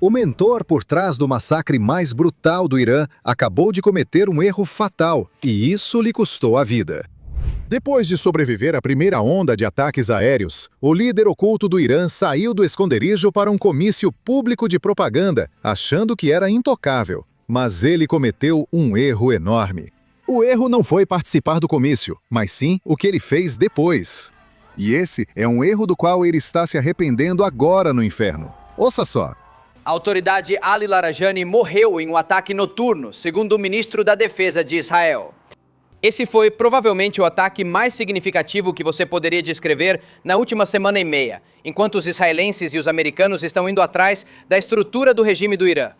O mentor por trás do massacre mais brutal do Irã acabou de cometer um erro fatal, e isso lhe custou a vida. Depois de sobreviver à primeira onda de ataques aéreos, o líder oculto do Irã saiu do esconderijo para um comício público de propaganda, achando que era intocável. Mas ele cometeu um erro enorme. O erro não foi participar do comício, mas sim o que ele fez depois. E esse é um erro do qual ele está se arrependendo agora no inferno. Ouça só. A autoridade Ali Larijani morreu em um ataque noturno, segundo o ministro da Defesa de Israel. Esse foi provavelmente o ataque mais significativo que você poderia descrever na última semana e meia, enquanto os israelenses e os americanos estão indo atrás da estrutura do regime do Irã.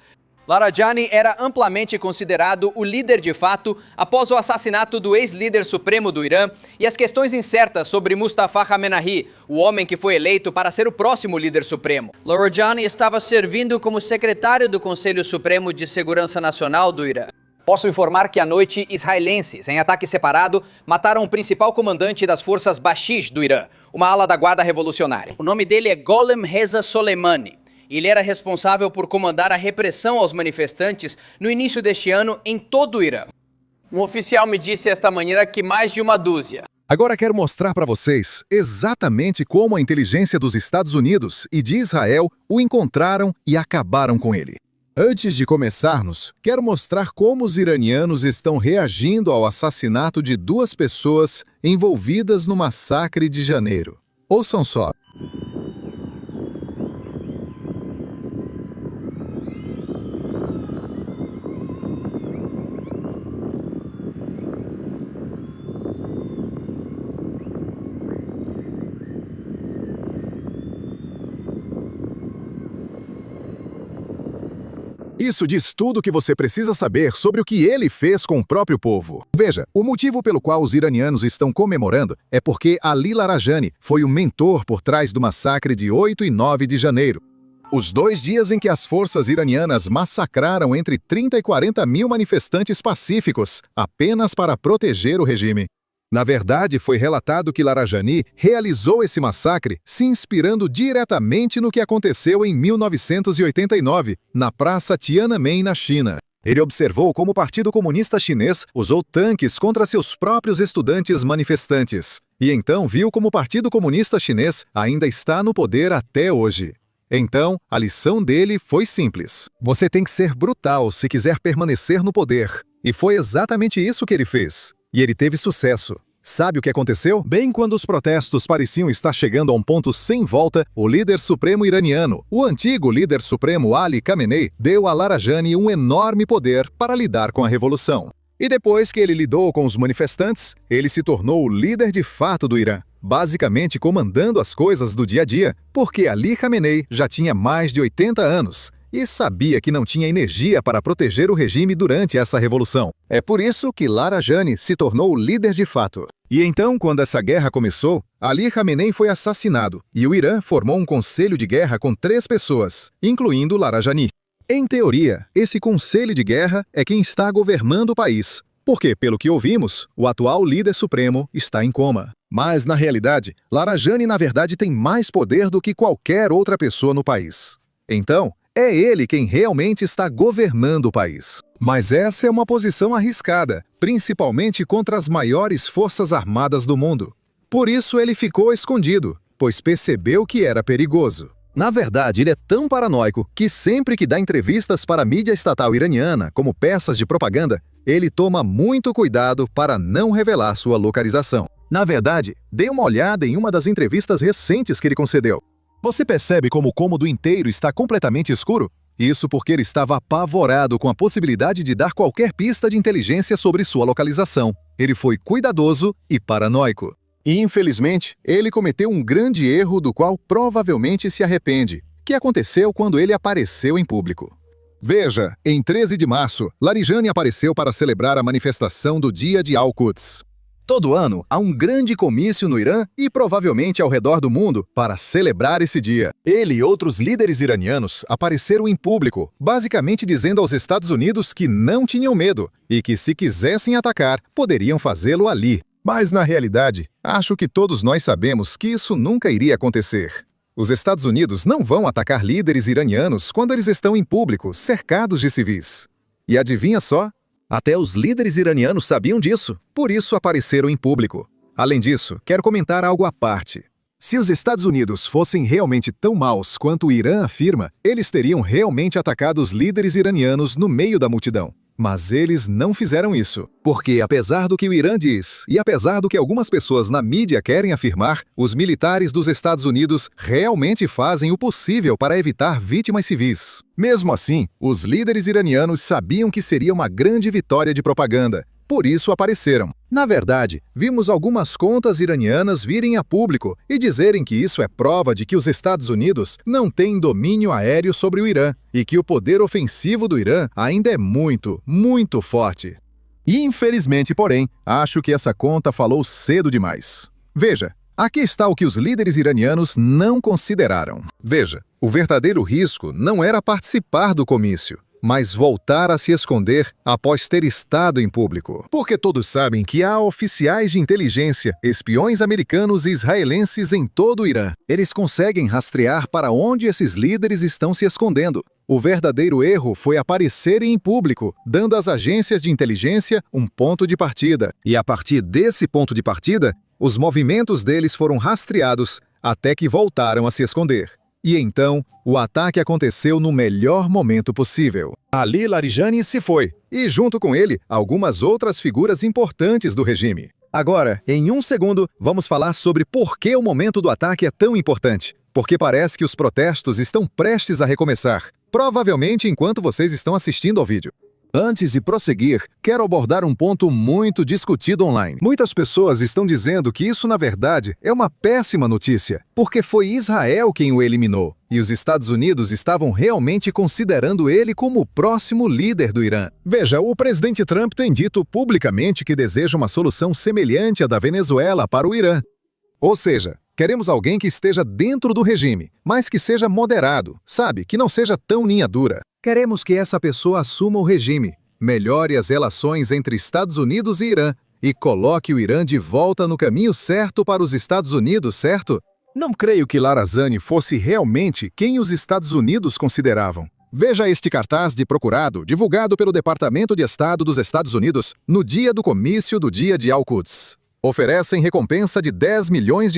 Larijani era amplamente considerado o líder de fato após o assassinato do ex-líder supremo do Irã e as questões incertas sobre Mustafa Khamenei, o homem que foi eleito para ser o próximo líder supremo. Larijani estava servindo como secretário do Conselho Supremo de Segurança Nacional do Irã. Posso informar que à noite, israelenses, em ataque separado, mataram o principal comandante das forças Bashish do Irã, uma ala da Guarda Revolucionária. O nome dele é Golem Reza Soleimani. Ele era responsável por comandar a repressão aos manifestantes no início deste ano em todo o Irã. Um oficial me disse esta manhã que mais de uma dúzia. Agora quero mostrar para vocês exatamente como a inteligência dos Estados Unidos e de Israel o encontraram e acabaram com ele. Antes de começarmos, quero mostrar como os iranianos estão reagindo ao assassinato de 2 pessoas envolvidas no massacre de janeiro. Ouçam só. Isso diz tudo o que você precisa saber sobre o que ele fez com o próprio povo. Veja, o motivo pelo qual os iranianos estão comemorando é porque Ali Larijani foi o mentor por trás do massacre de 8 e 9 de janeiro. Os 2 dias em que as forças iranianas massacraram entre 30 e 40 mil manifestantes pacíficos, apenas para proteger o regime. Na verdade, foi relatado que Larijani realizou esse massacre se inspirando diretamente no que aconteceu em 1989, na Praça Tiananmen, na China. Ele observou como o Partido Comunista Chinês usou tanques contra seus próprios estudantes manifestantes. E então viu como o Partido Comunista Chinês ainda está no poder até hoje. Então, a lição dele foi simples. Você tem que ser brutal se quiser permanecer no poder. E foi exatamente isso que ele fez. E ele teve sucesso. Sabe o que aconteceu? Bem quando os protestos pareciam estar chegando a um ponto sem volta, o líder supremo iraniano, o antigo líder supremo Ali Khamenei, deu a Larijani um enorme poder para lidar com a revolução. E depois que ele lidou com os manifestantes, ele se tornou o líder de fato do Irã, basicamente comandando as coisas do dia a dia, porque Ali Khamenei já tinha mais de 80 anos. E sabia que não tinha energia para proteger o regime durante essa revolução. É por isso que Larijani se tornou o líder de fato. E então, quando essa guerra começou, Ali Khamenei foi assassinado e o Irã formou um conselho de guerra com 3 pessoas, incluindo Larijani. Em teoria, esse conselho de guerra é quem está governando o país, porque, pelo que ouvimos, o atual líder supremo está em coma. Mas, na realidade, Larijani na verdade tem mais poder do que qualquer outra pessoa no país. Então, é ele quem realmente está governando o país. Mas essa é uma posição arriscada, principalmente contra as maiores forças armadas do mundo. Por isso ele ficou escondido, pois percebeu que era perigoso. Na verdade, ele é tão paranoico que sempre que dá entrevistas para a mídia estatal iraniana, como peças de propaganda, ele toma muito cuidado para não revelar sua localização. Na verdade, dê uma olhada em uma das entrevistas recentes que ele concedeu. Você percebe como o cômodo inteiro está completamente escuro? Isso porque ele estava apavorado com a possibilidade de dar qualquer pista de inteligência sobre sua localização. Ele foi cuidadoso e paranoico. E, infelizmente, ele cometeu um grande erro do qual provavelmente se arrepende, que aconteceu quando ele apareceu em público. Veja, em 13 de março, Larijani apareceu para celebrar a manifestação do Dia de Al-Quds. Todo ano, há um grande comício no Irã e provavelmente ao redor do mundo para celebrar esse dia. Ele e outros líderes iranianos apareceram em público, basicamente dizendo aos Estados Unidos que não tinham medo e que se quisessem atacar, poderiam fazê-lo ali. Mas na realidade, acho que todos nós sabemos que isso nunca iria acontecer. Os Estados Unidos não vão atacar líderes iranianos quando eles estão em público, cercados de civis. E adivinha só? Até os líderes iranianos sabiam disso, por isso apareceram em público. Além disso, quero comentar algo à parte. Se os Estados Unidos fossem realmente tão maus quanto o Irã afirma, eles teriam realmente atacado os líderes iranianos no meio da multidão. Mas eles não fizeram isso, porque apesar do que o Irã diz e apesar do que algumas pessoas na mídia querem afirmar, os militares dos Estados Unidos realmente fazem o possível para evitar vítimas civis. Mesmo assim, os líderes iranianos sabiam que seria uma grande vitória de propaganda. Por isso apareceram. Na verdade, vimos algumas contas iranianas virem a público e dizerem que isso é prova de que os Estados Unidos não têm domínio aéreo sobre o Irã e que o poder ofensivo do Irã ainda é muito, muito forte. E infelizmente, porém, acho que essa conta falou cedo demais. Veja, aqui está o que os líderes iranianos não consideraram. Veja, o verdadeiro risco não era participar do comício, mas voltar a se esconder após ter estado em público. Porque todos sabem que há oficiais de inteligência, espiões americanos e israelenses em todo o Irã. Eles conseguem rastrear para onde esses líderes estão se escondendo. O verdadeiro erro foi aparecerem em público, dando às agências de inteligência um ponto de partida. E a partir desse ponto de partida, os movimentos deles foram rastreados até que voltaram a se esconder. E então, o ataque aconteceu no melhor momento possível. Ali Larijani se foi, e junto com ele, algumas outras figuras importantes do regime. Agora, em um segundo, vamos falar sobre por que o momento do ataque é tão importante. Porque parece que os protestos estão prestes a recomeçar, provavelmente enquanto vocês estão assistindo ao vídeo. Antes de prosseguir, quero abordar um ponto muito discutido online. Muitas pessoas estão dizendo que isso, na verdade, é uma péssima notícia, porque foi Israel quem o eliminou, e os Estados Unidos estavam realmente considerando ele como o próximo líder do Irã. Veja, o presidente Trump tem dito publicamente que deseja uma solução semelhante à da Venezuela para o Irã. Ou seja, queremos alguém que esteja dentro do regime, mas que seja moderado, sabe, que não seja tão linha dura. Queremos que essa pessoa assuma o regime, melhore as relações entre Estados Unidos e Irã e coloque o Irã de volta no caminho certo para os Estados Unidos, certo? Não creio que Larazani fosse realmente quem os Estados Unidos consideravam. Veja este cartaz de procurado divulgado pelo Departamento de Estado dos Estados Unidos no dia do comício do dia de Al-Quds. Oferecem recompensa de $10 milhões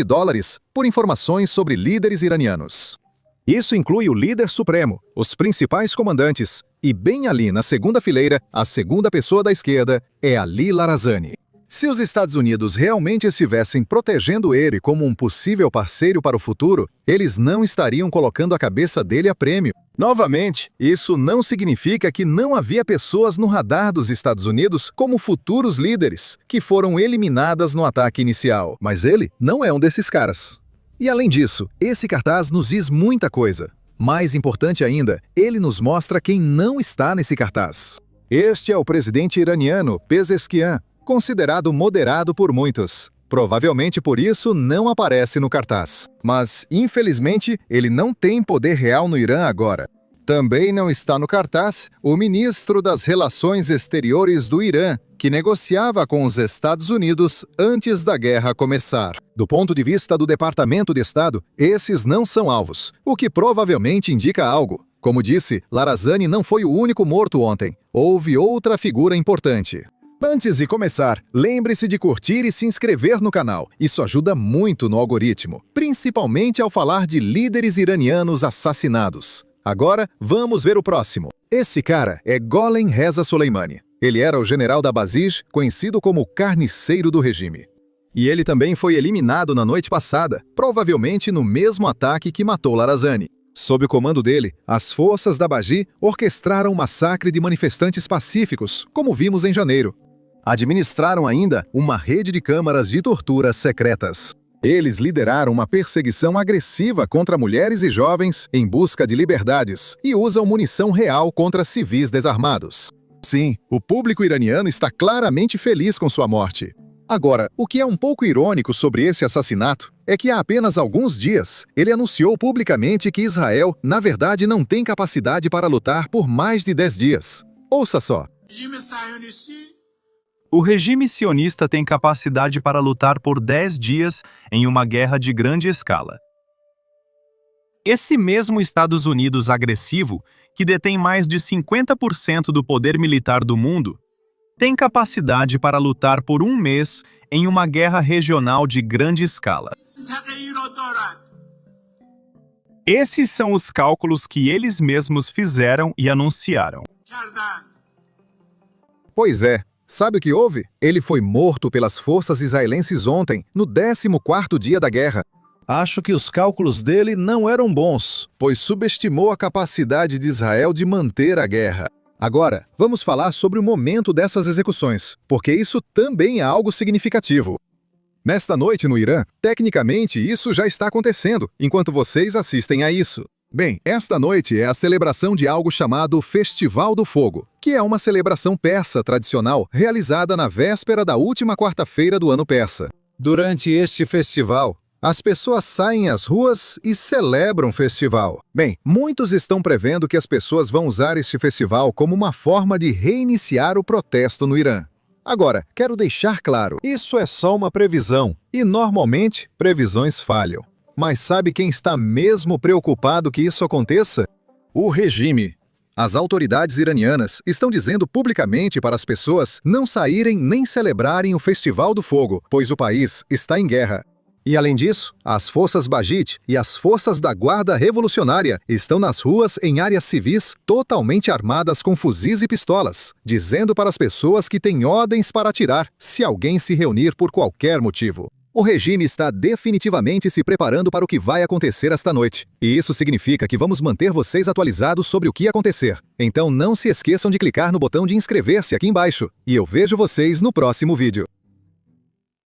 por informações sobre líderes iranianos. Isso inclui o líder supremo, os principais comandantes, e bem ali na segunda fileira, a segunda pessoa da esquerda é Ali Larazani. Se os Estados Unidos realmente estivessem protegendo ele como um possível parceiro para o futuro, eles não estariam colocando a cabeça dele a prêmio. Novamente, isso não significa que não havia pessoas no radar dos Estados Unidos como futuros líderes, que foram eliminadas no ataque inicial. Mas ele não é um desses caras. E além disso, esse cartaz nos diz muita coisa. Mais importante ainda, ele nos mostra quem não está nesse cartaz. Este é o presidente iraniano Pezeshkian, considerado moderado por muitos. Provavelmente por isso não aparece no cartaz. Mas, infelizmente, ele não tem poder real no Irã agora. Também não está no cartaz o ministro das Relações Exteriores do Irã, que negociava com os Estados Unidos antes da guerra começar. Do ponto de vista do Departamento de Estado, esses não são alvos, o que provavelmente indica algo. Como disse, Larazani não foi o único morto ontem. Houve outra figura importante. Antes de começar, lembre-se de curtir e se inscrever no canal. Isso ajuda muito no algoritmo, principalmente ao falar de líderes iranianos assassinados. Agora, vamos ver o próximo. Esse cara é Golem Reza Soleimani. Ele era o general da Basij, conhecido como o carniceiro do regime. E ele também foi eliminado na noite passada, provavelmente no mesmo ataque que matou Larazani. Sob o comando dele, as forças da Basij orquestraram um massacre de manifestantes pacíficos, como vimos em janeiro. Administraram ainda uma rede de câmaras de tortura secretas. Eles lideraram uma perseguição agressiva contra mulheres e jovens em busca de liberdades e usam munição real contra civis desarmados. Sim, o público iraniano está claramente feliz com sua morte. Agora, o que é um pouco irônico sobre esse assassinato é que há apenas alguns dias ele anunciou publicamente que Israel, na verdade, não tem capacidade para lutar por mais de 10 dias. Ouça só. O regime sionista tem capacidade para lutar por 10 dias em uma guerra de grande escala. Esse mesmo Estados Unidos agressivo, que detém mais de 50% do poder militar do mundo, tem capacidade para lutar por um mês em uma guerra regional de grande escala. Esses são os cálculos que eles mesmos fizeram e anunciaram. Pois é. Sabe o que houve? Ele foi morto pelas forças israelenses ontem, no 14º dia da guerra. Acho que os cálculos dele não eram bons, pois subestimou a capacidade de Israel de manter a guerra. Agora, vamos falar sobre o momento dessas execuções, porque isso também é algo significativo. Nesta noite no Irã, tecnicamente isso já está acontecendo, enquanto vocês assistem a isso. Bem, esta noite é a celebração de algo chamado Festival do Fogo, que é uma celebração persa tradicional realizada na véspera da última quarta-feira do ano persa. Durante este festival, as pessoas saem às ruas e celebram o festival. Bem, muitos estão prevendo que as pessoas vão usar este festival como uma forma de reiniciar o protesto no Irã. Agora, quero deixar claro, isso é só uma previsão, e normalmente previsões falham. Mas sabe quem está mesmo preocupado que isso aconteça? O regime. As autoridades iranianas estão dizendo publicamente para as pessoas não saírem nem celebrarem o Festival do Fogo, pois o país está em guerra. E além disso, as forças Bagit e as forças da Guarda Revolucionária estão nas ruas em áreas civis totalmente armadas com fuzis e pistolas, dizendo para as pessoas que têm ordens para atirar se alguém se reunir por qualquer motivo. O regime está definitivamente se preparando para o que vai acontecer esta noite. E isso significa que vamos manter vocês atualizados sobre o que acontecer. Então não se esqueçam de clicar no botão de inscrever-se aqui embaixo. E eu vejo vocês no próximo vídeo.